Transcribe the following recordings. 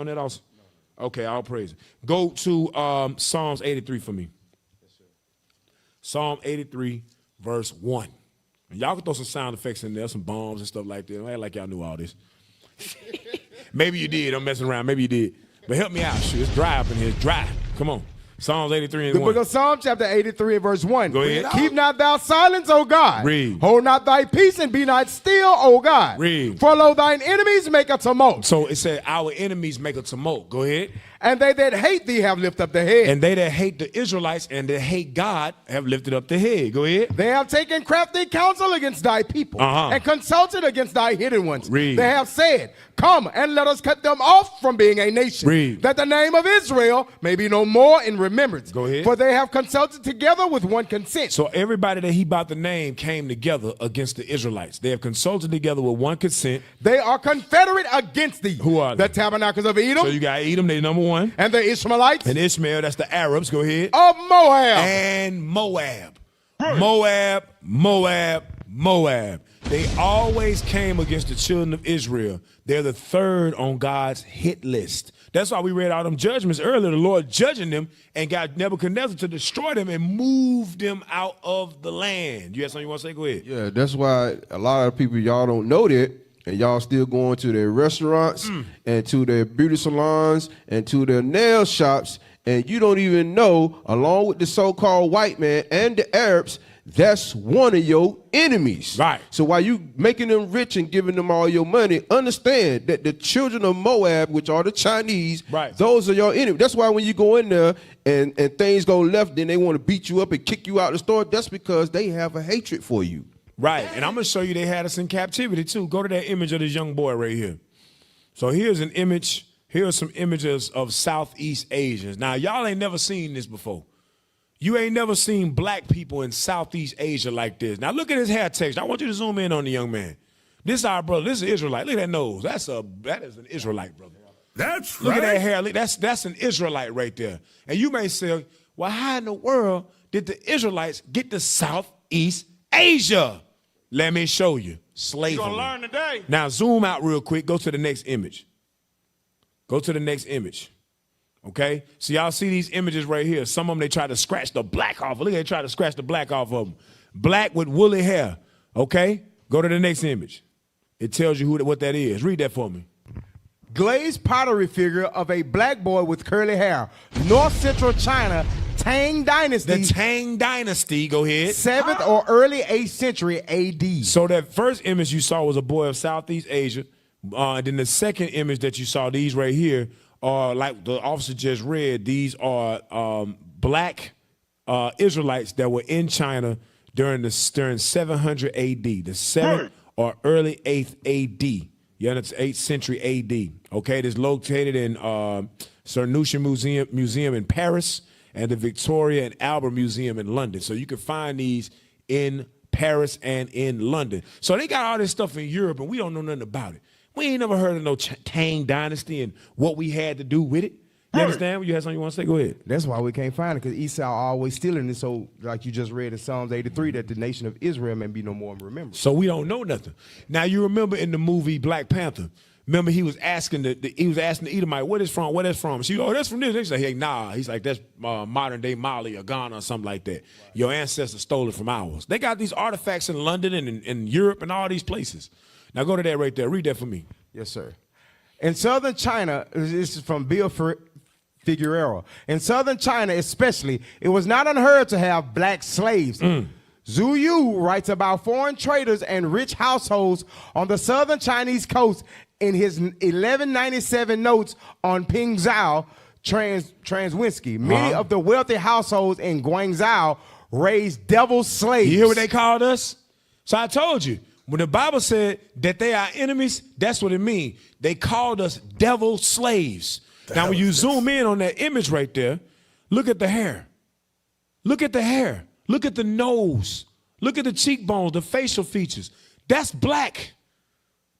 on that also? Okay, all praise. Go to Psalms 83 for me. Yes, sir. Psalm 83, verse 1. And y'all can throw some sound effects in there, some bombs and stuff like that. Don't act like y'all knew all this. Maybe you did. I'm messing around. Maybe you did. But help me out. Shoot, it's dry up in here. It's dry. Come on. Psalms 83 and 1. The book of Psalm, chapter 83 and verse 1. Go ahead. Keep not thou silence, O God. Read. Hold not thy peace and be not still, O God. Read. For lo, thine enemies make a tumult. So it said, our enemies make a tumult. Go ahead. And they that hate thee have lifted up their head. And they that hate the Israelites and that hate God have lifted up their head. Go ahead. They have taken crafty counsel against thy people and consulted against thy hidden ones. Read. They have said, come and let us cut them off from being a nation. Read. That the name of Israel may be no more in remembrance. Go ahead. For they have consulted together with one consent. So everybody that he about to name came together against the Israelites. They have consulted together with one consent. They are confederate against thee. Who are they? The tabernacles of Edom. So you got Edom, they number one. And the Ishmaelites. And Ishmael, that's the Arabs. Go ahead. Of Moab. And Moab. Moab, Moab, Moab. They always came against the children of Israel. They're the third on God's hit list. That's why we read all them judgments earlier, the Lord judging them and got Nebuchadnezzar to destroy them and move them out of the land. You have something you want to say? Go ahead. Yeah, that's why a lot of people, y'all don't know that, and y'all still going to their restaurants and to their beauty salons and to their nail shops, and you don't even know, along with the so-called white man and the Arabs, that's one of your enemies. Right. So while you making them rich and giving them all your money, understand that the children of Moab, which are the Chinese, those are your enemies. That's why when you go in there and things go left, then they want to beat you up and kick you out the store. That's because they have a hatred for you. Right. And I'm going to show you they had us in captivity too. Go to that image of this young boy right here. So here's an image. Here are some images of Southeast Asians. Now, y'all ain't never seen this before. You ain't never seen black people in Southeast Asia like this. Now, look at his hair texture. I want you to zoom in on the young man. This is our brother. This is an Israelite. Look at that nose. That is an Israelite, brother. That's Look right. at that hair. That's an Israelite right there. And you may say, well, how in the world did the Israelites get to Southeast Asia? Let me show you. Slavery. You're going to learn today. Now, zoom out real quick. Go to the next image. Go to the next image. Okay? So y'all see these images right here. Some of them, they try to scratch the black off. Look, they try to scratch the black off of them. Black with woolly hair. Okay? Go to the next image. It tells you what that is. Read that for me. Glazed pottery figure of a black boy with curly hair. North Central China, Tang Dynasty. The Tang Dynasty. Go ahead. 7th or early 8th century A.D. So that first image you saw was a boy of Southeast Asia. And then the second image that you saw, these right here, are like the officer just read. These are black Israelites that were in China during 700 A.D. The 7th or early 8th A.D. Yeah, it's 8th century A.D. Okay, it is located in Cernusha Museum in Paris and the Victoria and Albert Museum in London. So you can find these in Paris and in London. So they got all this stuff in Europe, and we don't know nothing about it. We ain't never heard of no Tang Dynasty and what we had to do with it. You understand? You had something you want to say? Go ahead. That's why we can't find it, because Esau always stealing it. So, like you just read in Psalms 83, that the nation of Israel may be no more remembered. So we don't know nothing. Now you remember in the movie Black Panther. Remember he was asking the Edomite, "What is from? What is from?" She, "Oh, that's from this." They say, "Hey, nah." He's like, "That's modern day Mali or Ghana or something like that. Right. Your ancestors stole it from ours." They got these artifacts in London and in Europe and all these places. Now go to that right there. Read that for me. Yes, sir. In southern China, this is from Bill Figueroa. In southern China especially, it was not unheard to have black slaves. Zhu Yu writes about foreign traders and rich households on the southern Chinese coast in his 1197 notes on Pingzhou Transwinski. Many of the wealthy households in Guangzhou raised devil slaves. You hear what they called us? So I told you. When the Bible said that they are enemies, that's what it means. They called us devil slaves. Now, when you zoom in on that image right there, look at the hair. Look at the hair. Look at the nose. Look at the cheekbones, the facial features. That's black.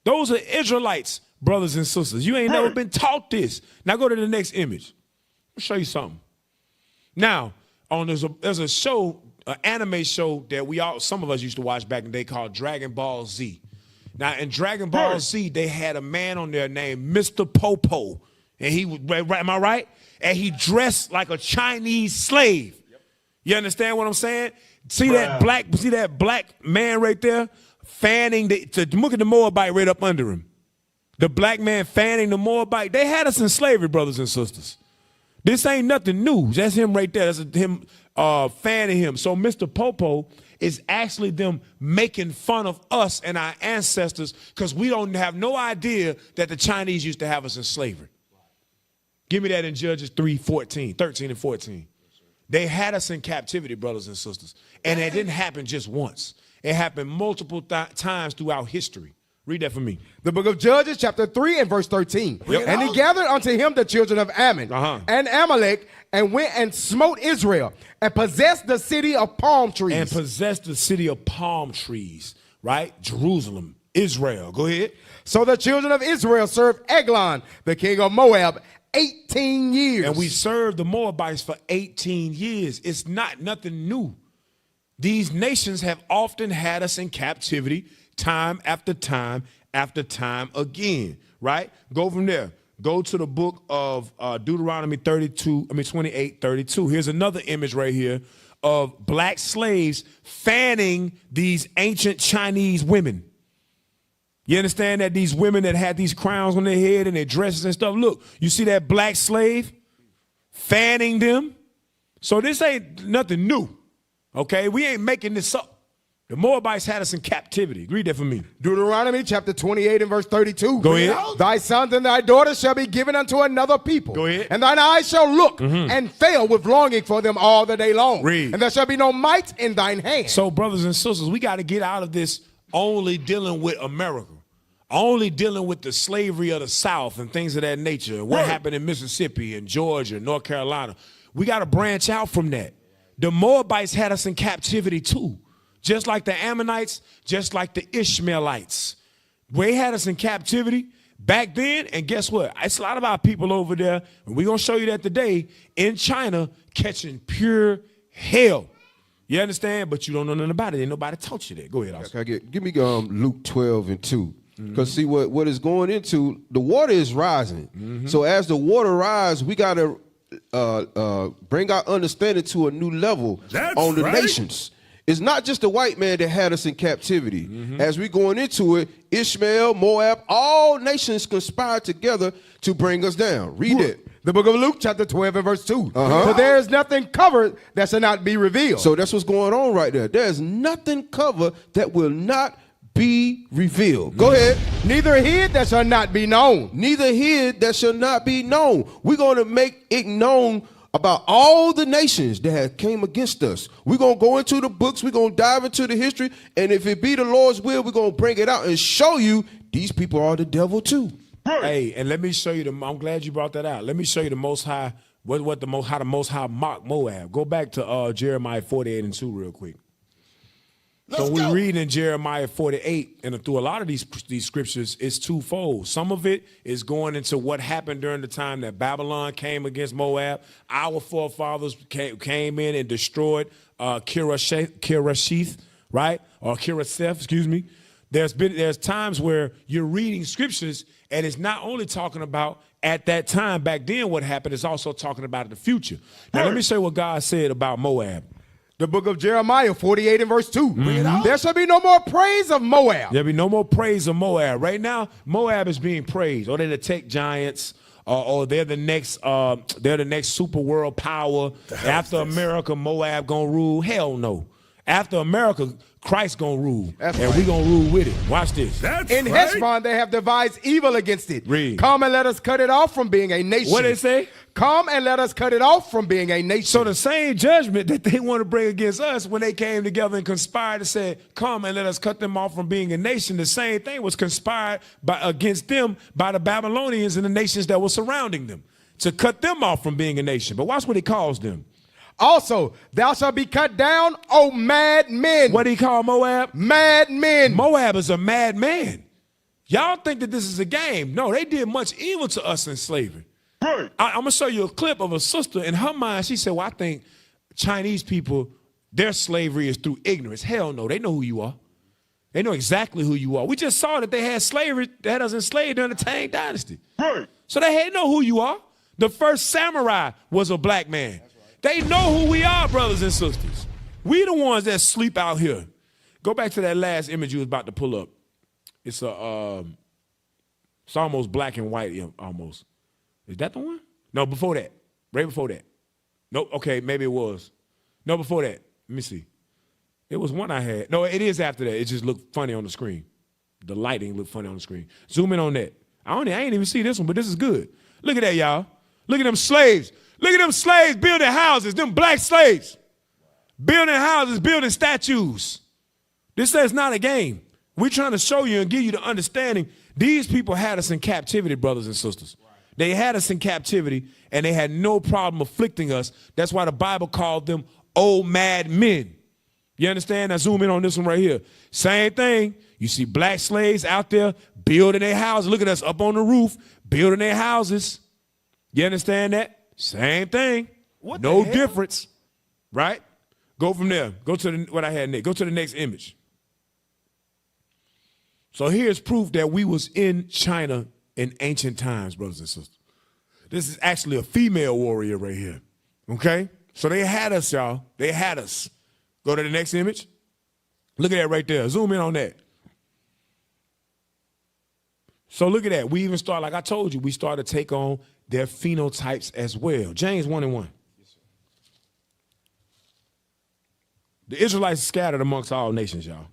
Those are Israelites, brothers and sisters. You ain't never been taught this. Now go to the next image. I'll show you something. Now, there's a show, an anime show that some of us used to watch back in the day called Dragon Ball Z. Now, in Dragon Ball Z, they had a man on there named Mr. Popo. And he was, right, am I right? And he dressed like a Chinese slave. You understand what I'm saying? See that black man right there fanning look at the Moabite right up under him. The black man fanning the Moabite. They had us in slavery, brothers and sisters. This ain't nothing new. That's him right there. That's him fanning him. So Mr. Popo is actually them making fun of us and our ancestors because we don't have no idea that the Chinese used to have us in slavery. Give me that in Judges 13 and 14. They had us in captivity, brothers and sisters. And it didn't happen just once. It happened multiple times throughout history. Read that for me. The book of Judges, chapter 3 and verse 13. Yep. And he gathered unto him the children of Ammon and Amalek, and went and smote Israel, and possessed the city of palm trees. And possessed the city of palm trees, right? Jerusalem, Israel. Go ahead. So the children of Israel served Eglon, the king of Moab, 18 years. And we served the Moabites for 18 years. It's not nothing new. These nations have often had us in captivity time after time after time again, right? Go from there. Go to the book of Deuteronomy 28:32. Here's another image right here of black slaves fanning these ancient Chinese women. You understand that these women that had these crowns on their head and their dresses and stuff, look, you see that black slave fanning them? So this ain't nothing new, okay? We ain't making this up. The Moabites had us in captivity. Read that for me. Deuteronomy chapter 28 and verse 32. Go ahead. Thy sons and thy daughters shall be given unto another people. Go ahead. And thine eyes shall look and fail with longing for them all the day long. Read. And there shall be no might in thine hand. So, brothers and sisters, we got to get out of this only dealing with America, only dealing with the slavery of the South and things of that nature, what happened in Mississippi and Georgia, North Carolina. We got to branch out from that. The Moabites had us in captivity too. Just like the Ammonites, just like the Ishmaelites. They had us in captivity back then, and guess what? It's a lot of our people over there, and we're going to show you that today, in China, catching pure hell. You understand? But you don't know nothing about it. Ain't nobody taught you that. Go ahead, Oscar. Give me Luke 12 and 2. Because see what is going into, the water is rising. So as the water rises, we got to bring our understanding to a new level on the nations. It's not just the white man that had us in captivity. As we going into it, Ishmael, Moab, all nations conspired together to bring us down. Read it. The book of Luke, chapter 12 and verse 2. For there is nothing covered that shall not be revealed. So that's what's going on right there. There is nothing covered that will not be revealed. Go ahead. Neither hid that shall not be known. Neither hid that shall not be known. We're going to make it known about all the nations that have came against us. We're going to go into the books. We're going to dive into the history. And if it be the Lord's will, we're going to bring it out and show you these people are the devil too. Hey, and let me show you I'm glad you brought that out. Let me show you the Most High, how the Most High mocked Moab. Go back to Jeremiah 48 and 2 real quick. So we read in Jeremiah 48, and through a lot of these scriptures, it's twofold. Some of it is going into what happened during the time that Babylon came against Moab. Our forefathers came in and destroyed Kirasheth, right? Or Kiraseth, excuse me. There's times where you're reading scriptures, and it's not only talking about at that time back then what happened, it's also talking about the future. Now let me show you what God said about Moab. The book of Jeremiah 48 and verse 2. There shall be no more praise of Moab. There'll be no more praise of Moab. Right now, Moab is being praised. Or they're the tech giants, or they're the next super world power. After America, Moab gonna rule. Hell no. After America, Christ gonna rule. And we gonna rule with it. Watch this. In Heshbon, they have devised evil against it. Read. Come and let us cut it off from being a nation. What they say? Come and let us cut it off from being a nation. So the same judgment that they want to bring against us when they came together and conspired to say, come and let us cut them off from being a nation, the same thing was conspired against them by the Babylonians and the nations that were surrounding them to cut them off from being a nation. But watch what he calls them. Also, thou shalt be cut down, O mad men. What did he call Moab? Mad men. Moab is a mad man. Y'all think that this is a game. No, they did much evil to us in slavery. Right. I'm going to show you a clip of a sister. In her mind, she said, well, I think Chinese people, their slavery is through ignorance. Hell no, they know who you are. They know exactly who you are. We just saw that they had slavery, they had us enslaved during the Tang Dynasty. Right. So they know who you are. The first samurai was a black man. They know who we are, brothers and sisters. We the ones that sleep out here. Go back to that last image you was about to pull up. It's almost black and white, almost. Is that the one? No, before that. Right before that. Nope, okay, maybe it was. No, before that. Let me see. It was one I had. No, it is after that. It just looked funny on the screen. The lighting looked funny on the screen. Zoom in on that. I ain't even see this one, but this is good. Look at that, y'all. Look at them slaves. Look at them slaves building houses, them black slaves. Building houses, building statues. This is not a game. We're trying to show you and give you the understanding. These people had us in captivity, brothers and sisters. They had us in captivity, and they had no problem afflicting us. That's why the Bible called them old mad men. You understand? Now zoom in on this one right here. Same thing. You see black slaves out there building their houses. Look at us up on the roof, building their houses. You understand that? Same thing. No difference, right? Go from there. Go to what I had next. Go to the next image. So here's proof that we was in China in ancient times, brothers and sisters. This is actually a female warrior right here, okay? So they had us, y'all. They had us. Go to the next image. Look at that right there. Zoom in on that. So look at that. We even start, like I told you, we start to take on their phenotypes as well. James 1:1. Yes, sir. The Israelites scattered amongst all nations, y'all.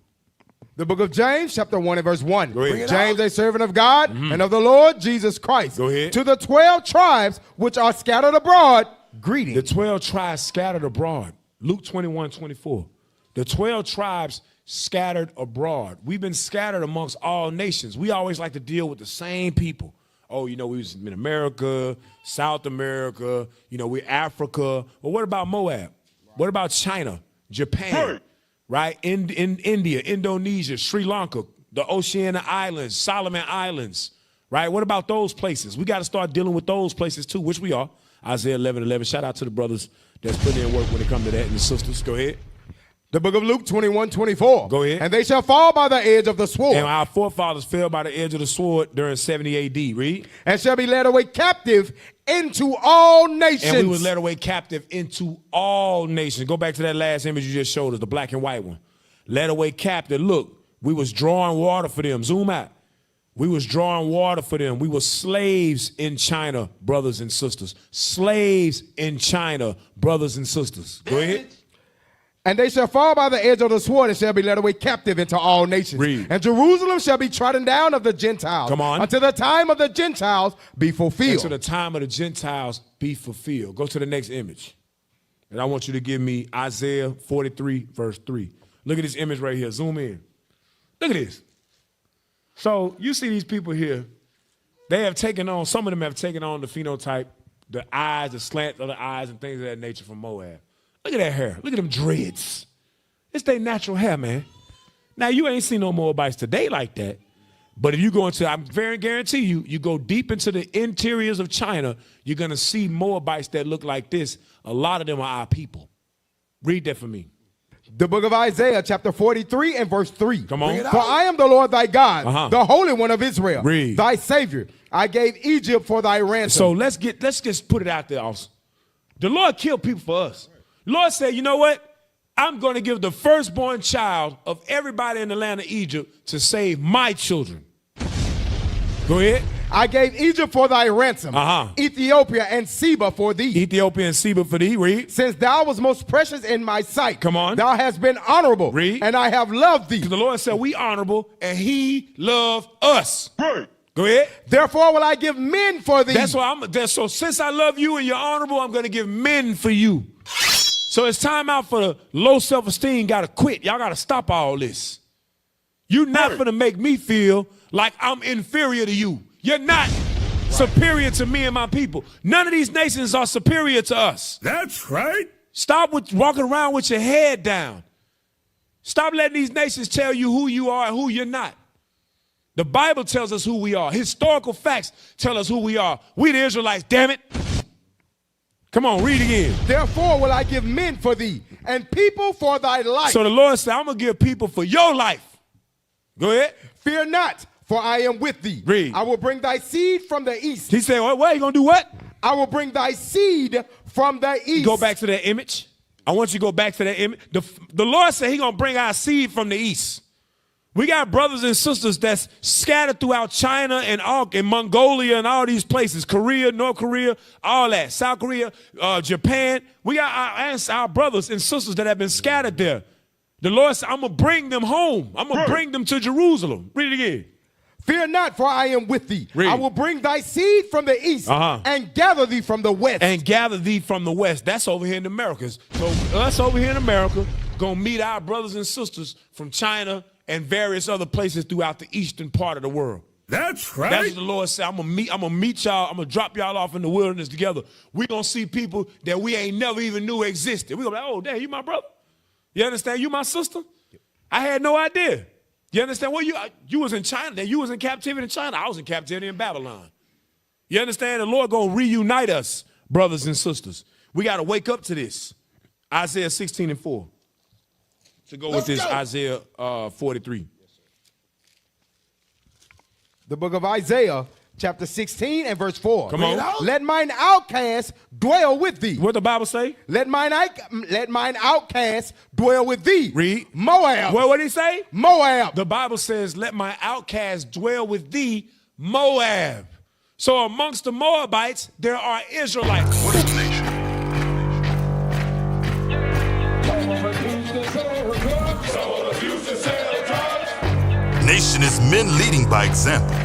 The book of James, chapter 1 and verse 1. Go ahead. James, a servant of God and of the Lord Jesus Christ. Go ahead. To the 12 tribes which are scattered abroad, greeting. The 12 tribes scattered abroad. Luke 21:24. The 12 tribes scattered abroad. We've been scattered amongst all nations. We always like to deal with the same people. Oh, we was in America, South America, we're Africa. Well, what about Moab? What about China, Japan, right? In India, Indonesia, Sri Lanka, the Oceania Islands, Solomon Islands, right? What about those places? We got to start dealing with those places too, which we are. Isaiah 11:11. Shout out to the brothers that's putting in work when it comes to that, and the sisters. Go ahead. The book of Luke 21:24. Go ahead. And they shall fall by the edge of the sword. And our forefathers fell by the edge of the sword during 70 AD. Read. And shall be led away captive into all nations. And we was led away captive into all nations. Go back to that last image you just showed us, the black and white one. Led away captive. Look, we was drawing water for them. Zoom out. We was drawing water for them. We were slaves in China, brothers and sisters. Slaves in China, brothers and sisters. Go ahead. And they shall fall by the edge of the sword and shall be led away captive into all nations. Read. And Jerusalem shall be trodden down of the Gentiles. Come on. Until the time of the Gentiles be fulfilled. Until the time of the Gentiles be fulfilled. Go to the next image. And I want you to give me Isaiah 43, verse 3. Look at this image right here. Zoom in. Look at this. So you see these people here. They have taken on, some of them have taken on the phenotype, the eyes, the slant of the eyes and things of that nature from Moab. Look at that hair. Look at them dreads. It's their natural hair, man. Now, you ain't seen no Moabites today like that. But if you go into, I very guarantee you go deep into the interiors of China, you're going to see Moabites that look like this. A lot of them are our people. Read that for me. The book of Isaiah, chapter 43 and verse 3. Come on. For I am the Lord thy God, the Holy One of Israel, Read. Thy Savior. I gave Egypt for thy ransom. So let's just put it out there also. The Lord killed people for us. The Lord said, you know what? I'm going to give the firstborn child of everybody in the land of Egypt to save my children. Go ahead. I gave Egypt for thy ransom, Ethiopia and Seba for thee. Ethiopia and Seba for thee. Read. Since thou was most precious in my sight. Come on. Thou hast been honorable. Read. And I have loved thee. Because the Lord said we honorable and he loved us. Right. Go ahead. Therefore will I give men for thee. That's why so since I love you and you're honorable, I'm going to give men for you. So it's time out for the low self-esteem. Got to quit. Y'all got to stop all this. You're not going to make me feel like I'm inferior to you. You're not superior to me and my people. None of these nations are superior to us. That's right. Stop walking around with your head down. Stop letting these nations tell you who you are and who you're not. The Bible tells us who we are. Historical facts tell us who we are. We the Israelites, damn it. Come on, read again. Therefore will I give men for thee, and people for thy life. So the Lord said, I'm going to give people for your life. Go ahead. Fear not, for I am with thee. Read. I will bring thy seed from the east. He said, what? You gonna do what? I will bring thy seed from the east. Go back to that image. I want you to go back to that image. The Lord said he gonna bring our seed from the east. We got brothers and sisters that's scattered throughout China and Mongolia and all these places, Korea, North Korea, all that, South Korea, Japan. We got our brothers and sisters that have been scattered there. The Lord said, I'm going to bring them home. I'm going to bring them to Jerusalem. Read it again. Fear not, for I am with thee. Read. I will bring thy seed from the east and gather thee from the west. And gather thee from the west. That's over here in the Americas. So us over here in America going to meet our brothers and sisters from China and various other places throughout the eastern part of the world. That's right. That's what the Lord said. I'm gonna meet y'all. I'm gonna drop y'all off in the wilderness together. We're gonna see people that we ain't never even knew existed. We're gonna be like, oh, damn, you my brother. You understand? You my sister? I had no idea. You understand? Well, you was in China, then you was in captivity in China. I was in captivity in Babylon. You understand? The Lord gonna reunite us, brothers and sisters. We gotta wake up to this. Isaiah 16:4. To go with this, Isaiah 43. The book of Isaiah, chapter 16 and verse 4. Come on. Let mine outcast dwell with thee. What the Bible say? Let mine outcast dwell with thee. Read. Moab. What did he say? Moab. The Bible says, let my outcast dwell with thee, Moab. So amongst the Moabites, there are Israelites. What is the nation? Nation is men leading by example.